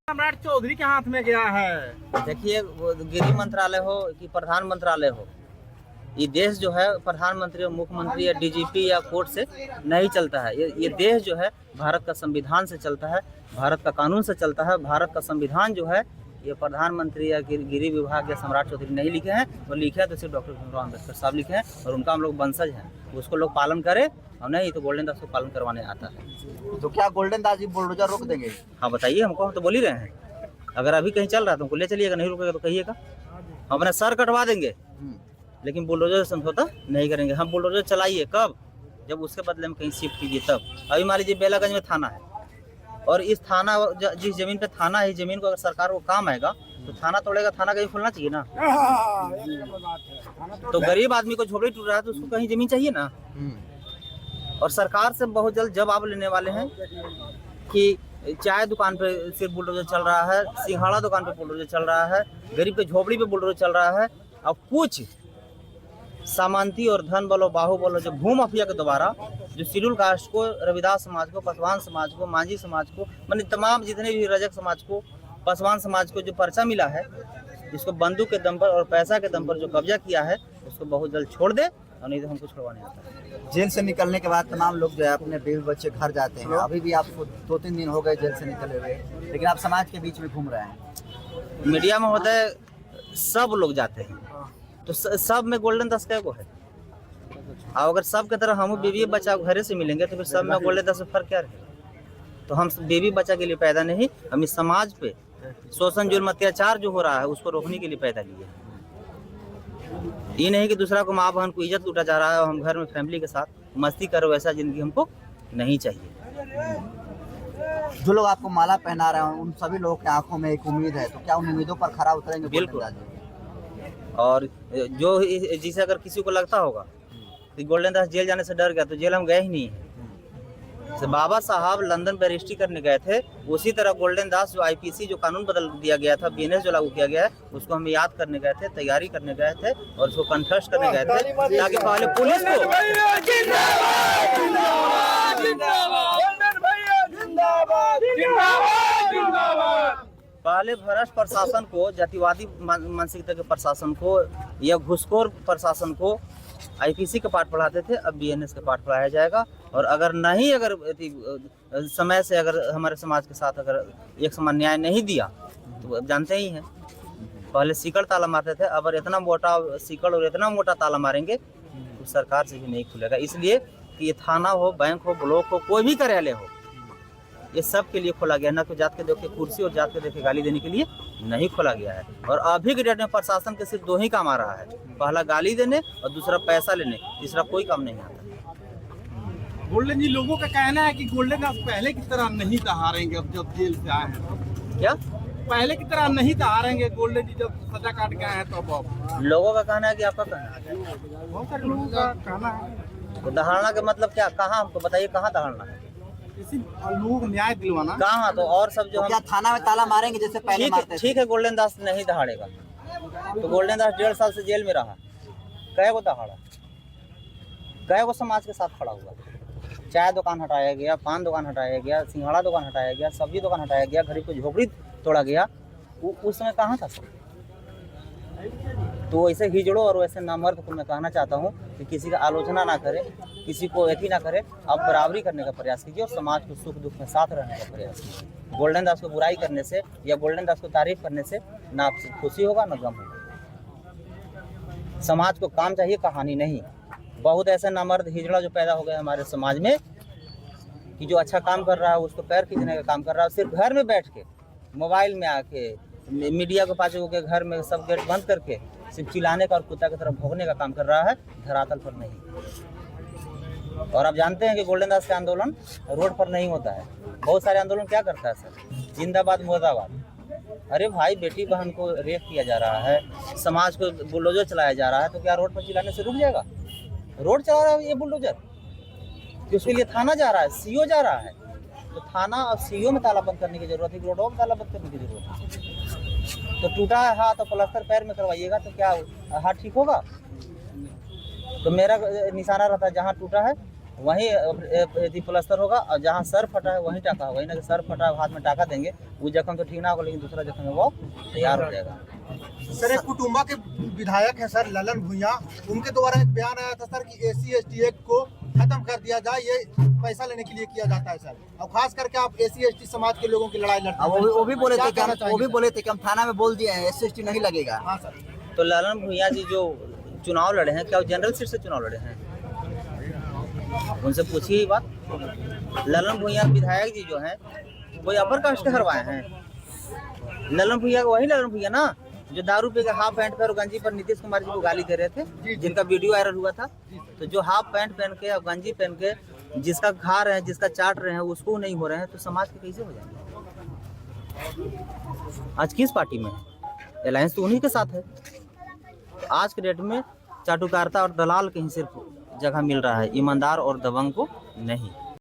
सम्राट चौधरी के हाथ में गया है। देखिए, गृह मंत्रालय हो कि प्रधान मंत्रालय हो, ये देश जो है प्रधानमंत्री और मुख्यमंत्री या डीजीपी या कोर्ट से नहीं चलता है। ये देश जो है भारत का संविधान से चलता है, भारत का कानून से चलता है। भारत का संविधान जो है ये प्रधानमंत्री या गृह विभाग या सम्राट चौधरी नहीं लिखे हैं, वो लिखे हैं तो सिर्फ डॉक्टर भीमराव अम्बेडकर साहब लिखे हैं, और उनका हम लोग वंशज हैं। उसको लोग पालन करें, और नहीं तो गोल्डन दास को पालन करवाने आता है। तो क्या गोल्डन दास जी बुलडोजर रोक देंगे? हाँ बताइए हमको, हम तो बोल ही रहे हैं। अगर अभी कहीं चल रहा है तो हमको ले चलिएगा, नहीं रुकेगा तो कहिएगा, हम अपना सर कटवा देंगे, लेकिन बुलडोजर समझौता नहीं करेंगे। हम बुलडोजर चलाइए कब, जब उसके बदले में कहीं शिफ्ट कीजिए तब। अभी मान लीजिए बेलागंज में थाना है, और इस थाना जिस जमीन पे थाना है, इस जमीन को अगर सरकार को काम आएगा तो थाना तोड़ेगा, थाना कहीं खुलना चाहिए ना। तो गरीब आदमी को झोपड़ी टूट रहा है तो उसको कहीं जमीन चाहिए ना। और सरकार से बहुत जल्द जवाब लेने वाले हैं कि चाय दुकान पे सिर्फ बुलडोजर चल रहा है, सिंघाड़ा दुकान पे बुलडोजर चल रहा है, गरीब के झोपड़ी पे बुलडोजर चल रहा है। अब कुछ सामंती और धन बलो बाहु बलो जो भू माफिया के द्वारा जो शेड्यूल कास्ट को, रविदास समाज को, पासवान समाज को, मांझी समाज को, माने तमाम जितने भी रजक समाज को, पासवान समाज को जो पर्चा मिला है, जिसको बंदूक के दम पर और पैसा के दम पर जो कब्जा किया है, उसको बहुत जल्द छोड़ दे, और नहीं तो हमको छुड़वाने आता है। जेल से निकलने के बाद तमाम लोग जो है अपने बीवी बच्चे घर जाते हैं। अभी भी आपको 2-3 दिन हो गए जेल से निकले हुए, लेकिन आप समाज के बीच में घूम रहे हैं। मीडिया में होता है सब लोग जाते हैं, तो सब में गोल्डन दास क्या को है। और अगर सब की तरह हम बीवी बच्चा घरे से मिलेंगे तो फिर सब में गोल्डन दास में फर्क क्या रहेगा। तो हम बीवी बच्चा के लिए पैदा नहीं, हम इस समाज पे शोषण जुल्म अत्याचार जो हो रहा है उसको रोकने के लिए पैदा लिए हैं। ये नहीं कि दूसरा को माँ बहन को इज्जत लूटा जा रहा है और हम घर में फैमिली के साथ मस्ती करो, वैसा जिंदगी हमको नहीं चाहिए। जो लोग आपको माला पहना रहे हैं उन सभी लोगों की आंखों में एक उम्मीद है, तो क्या उन उम्मीदों पर खरा उतरेंगे? बिल्कुल। और जो जिसे अगर किसी को लगता होगा कि गोल्डन दास जेल जाने से डर गया, तो जेल हम गए ही नहीं है। तो बाबा साहब लंदन बैरिस्ट्री करने गए थे, उसी तरह गोल्डन दास जो आईपीसी जो कानून बदल दिया गया था, बीएनएस जो लागू किया गया है, उसको हम याद करने गए थे, तैयारी करने गए थे, और उसको कंठस्थ करने गए थे, ताकि पहले पुलिस को पहले भ्रष्ट प्रशासन को, जातिवादी मानसिकता के प्रशासन को या घुसखोर प्रशासन को आईपीसी का पाठ पढ़ाते थे, अब बीएनएस का पाठ पढ़ाया जाएगा। और अगर नहीं, अगर समय से अगर हमारे समाज के साथ अगर एक समान न्याय नहीं दिया, तो अब जानते ही हैं पहले सीकड़ ताला मारते थे, अब इतना मोटा सीकड़ और इतना मोटा ताला मारेंगे तो सरकार से भी नहीं खुलेगा। इसलिए कि ये थाना हो, बैंक हो, ब्लॉक हो, कोई भी कार्यालय हो, ये सब के लिए खोला गया, न तो जात के देखे कुर्सी और जात के देखे गाली देने के लिए नहीं खोला गया है। और अभी के डेट में प्रशासन के सिर्फ 2 ही काम आ रहा है, पहला गाली देने और दूसरा पैसा लेने, तीसरा कोई काम नहीं आता। गोल्डन जी, लोगों का कहना है कि गोल्डन दास पहले की तरह नहीं दहाड़ेंगे अब जब जेल से आए हैं। क्या पहले की तरह नहीं दहाड़ेंगे गोल्डन जी जब सजा काट के आए हैं? तो अब लोगों का कहना है कि आपका कहना है? बहुत सारे लोगों का कहना है। तो दहाड़ना का मतलब क्या, कहाँ हमको बताइए, कहाँ दहाड़ना है, इसी लोगों को न्याय दिलवाना कहाँ? तो और सब जो तो क्या थाना में ताला मारेंगे जैसे पहले मारते थे? ठीक है, गोल्डन दास नहीं दहाड़ेगा, तो गोल्डन दास 1.5 साल से जेल में रहा, कै को दहाड़ा, कै को समाज के साथ खड़ा हुआ। चाय दुकान हटाया गया, पान दुकान हटाया गया, सिंघाड़ा दुकान हटाया गया, सब्जी दुकान हटाया गया, गरीब को झोपड़ी तोड़ा गया, उस समय कहाँ था सब? तो वैसे हिजड़ों और वैसे नामर्द को मैं कहना चाहता हूँ कि किसी का आलोचना ना करे, किसी को यकीन ना करे, आप बराबरी करने का प्रयास कीजिए और समाज को सुख दुख में साथ रहने का प्रयास कीजिए। गोल्डन दास को बुराई करने से या गोल्डन दास को तारीफ करने से ना आपसे खुशी होगा ना गम होगा। समाज को काम चाहिए, कहानी नहीं। बहुत ऐसे नामर्द हिजड़ा जो पैदा हो गए हमारे समाज में कि जो अच्छा काम कर रहा है उसको पैर खींचने का काम कर रहा है, सिर्फ घर में बैठ के मोबाइल में आके मीडिया के पास होकर घर में सब गेट बंद करके सिर्फ चिल्लाने का और कुत्ता की तरफ भौंकने का काम कर रहा है, धरातल पर नहीं। और आप जानते हैं कि गोल्डन दास का आंदोलन रोड पर नहीं होता है। बहुत सारे आंदोलन क्या करता है सर, जिंदाबाद मुर्दाबाद। अरे भाई, बेटी बहन को रेप किया जा रहा है, समाज को बुलडोजर चलाया जा रहा है, तो क्या रोड पर चिल्लाने से रुक जाएगा? रोड चला रहा है ये बुलडोजर, कि उसके लिए थाना जा रहा है, सीओ जा रहा है, तो थाना और सीओ में ताला बंद करने की जरूरत है, रोडों में ताला बंद करने की जरूरत है। तो टूटा है हाथ तो प्लास्टर पैर में करवाइएगा तो क्या हाथ ठीक होगा? तो मेरा निशाना रहता है जहाँ टूटा है वहीं यदि प्लास्टर होगा, और जहाँ सर फटा है वहीं टाका होगा। ना कि सर फटा है हाथ में टाका देंगे, वो जख्म तो ठीक ना होगा, लेकिन दूसरा जख्म है वो तैयार हो जाएगा। सर एक कुटुंबा के विधायक हैं सर ललन भुइयां, उनके द्वारा एक बयान आया था सर कि SC/ST एक्ट को खत्म कर दिया जाए, ये पैसा लेने के लिए किया जाता है सर। और खास करके आप SC/ST समाज के लोगों की लड़ाई लड़ते हैं। वो भी बोले थे कि क्या हम थाना में बोल दिए हैं SC/ST नहीं लगेगा। हाँ सर। तो ललन भुइयां जी जो चुनाव लड़े हैं, क्या वो जनरल सीट से चुनाव लड़े हैं? उनसे पूछिए ये बात। ललन भुइयां विधायक जी जो हैं कोई अपर कास्ट के हरवाए हैं? ललन भुइयां वही ललन भुइयां ना जो दारू पी के हाफ पैंट पर और गंजी पर नीतीश कुमार जी को गाली दे रहे थे, जिनका वीडियो वायरल हुआ था। तो जो हाफ पैंट पहन के और गंजी पहन के जिसका खा रहे हैं, जिसका चाट रहे हैं, उसको नहीं हो रहे हैं, तो समाज के कैसे हो जाएंगे? आज किस पार्टी में है? अलायंस तो उन्हीं के साथ है। आज के डेट में चाटुकारिता और दलाल के ही सिर्फ जगह मिल रहा है, ईमानदार और दबंग को नहीं।